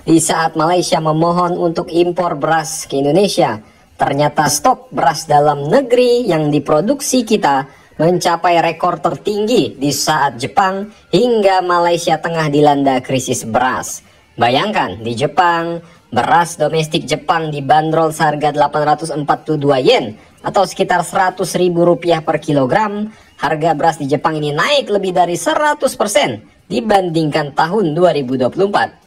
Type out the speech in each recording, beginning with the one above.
Di saat Malaysia memohon untuk impor beras ke Indonesia, ternyata stok beras dalam negeri yang diproduksi kita mencapai rekor tertinggi di saat Jepang hingga Malaysia tengah dilanda krisis beras. Bayangkan, di Jepang, beras domestik Jepang dibanderol seharga 842 yen atau sekitar 100.000 rupiah per kilogram. Harga beras di Jepang ini naik lebih dari 100% dibandingkan tahun 2024.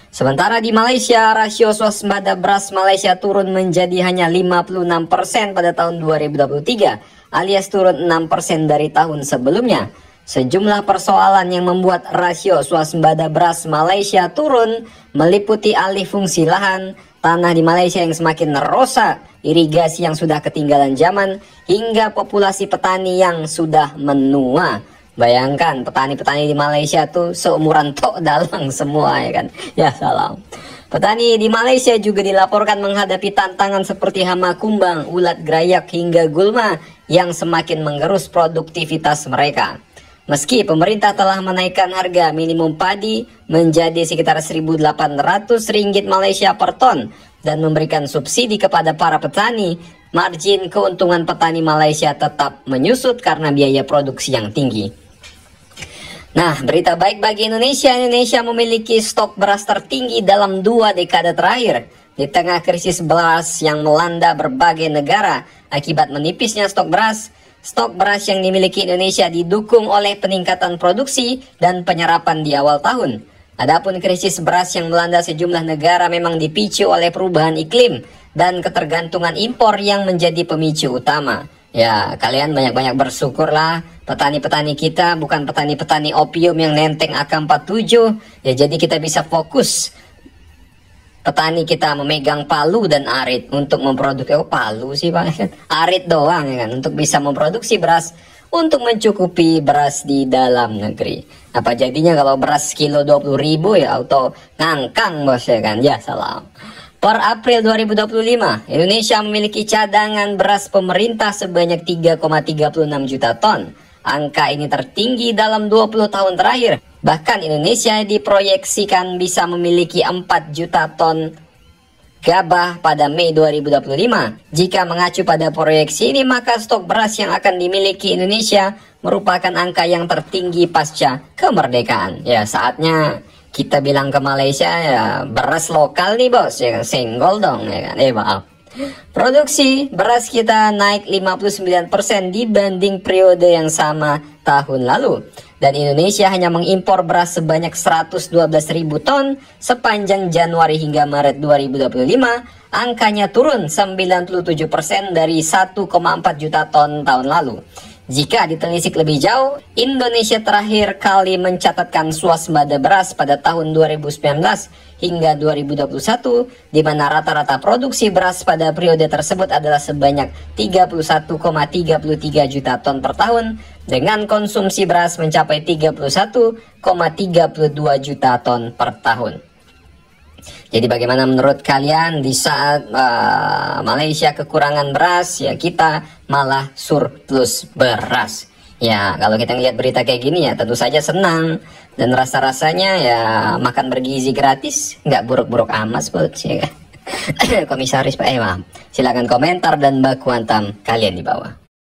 Sementara di Malaysia, rasio swasembada beras Malaysia turun menjadi hanya 56% pada tahun 2023, alias turun 6% dari tahun sebelumnya. Sejumlah persoalan yang membuat rasio swasembada beras Malaysia turun meliputi alih fungsi lahan, tanah di Malaysia yang semakin merosak, irigasi yang sudah ketinggalan zaman, hingga populasi petani yang sudah menua. Bayangkan, petani-petani di Malaysia tuh seumuran Tok Dalang semua, ya kan? Ya salam. Petani di Malaysia juga dilaporkan menghadapi tantangan seperti hama kumbang, ulat gerayak hingga gulma yang semakin mengerus produktivitas mereka. Meski pemerintah telah menaikkan harga minimum padi menjadi sekitar 1.800 ringgit Malaysia per ton dan memberikan subsidi kepada para petani, margin keuntungan petani Malaysia tetap menyusut karena biaya produksi yang tinggi. Nah, berita baik bagi Indonesia. Indonesia memiliki stok beras tertinggi dalam 2 dekade terakhir. Di tengah krisis beras yang melanda berbagai negara akibat menipisnya stok beras yang dimiliki Indonesia didukung oleh peningkatan produksi dan penyerapan di awal tahun. Adapun krisis beras yang melanda sejumlah negara memang dipicu oleh perubahan iklim dan ketergantungan impor yang menjadi pemicu utama. Ya, kalian banyak-banyak bersyukurlah, petani-petani kita bukan petani-petani opium yang nenteng AK-47. Ya, jadi kita bisa fokus, petani kita memegang palu dan arit untuk memproduksi, palu sih Pak, arit doang ya kan, untuk bisa memproduksi beras untuk mencukupi beras di dalam negeri. Apa jadinya kalau beras kilo 20.000 ya auto ngangkang bos ya kan, ya salam. Per April 2025, Indonesia memiliki cadangan beras pemerintah sebanyak 3,36 juta ton. Angka ini tertinggi dalam 20 tahun terakhir. Bahkan Indonesia diproyeksikan bisa memiliki 4 juta ton gabah pada Mei 2025. Jika mengacu pada proyeksi ini, maka stok beras yang akan dimiliki Indonesia merupakan angka yang tertinggi pasca kemerdekaan. Ya, saatnya kita bilang ke Malaysia, ya beras lokal nih bos, ya senggol dong ya kan, maaf. Produksi beras kita naik 59% dibanding periode yang sama tahun lalu. Dan Indonesia hanya mengimpor beras sebanyak 112.000 ton sepanjang Januari hingga Maret 2025. Angkanya turun 97% dari 1,4 juta ton tahun lalu. Jika ditelisik lebih jauh, Indonesia terakhir kali mencatatkan swasembada beras pada tahun 2019 hingga 2021, di mana rata-rata produksi beras pada periode tersebut adalah sebanyak 31,33 juta ton per tahun, dengan konsumsi beras mencapai 31,32 juta ton per tahun. Jadi bagaimana menurut kalian di saat Malaysia kekurangan beras, ya kita malah surplus beras. Ya kalau kita lihat berita kayak gini ya tentu saja senang, dan rasa-rasanya ya makan bergizi gratis nggak buruk-buruk amat bos ya. Komisaris Pak, maaf. Silakan komentar dan baku hantam kalian di bawah.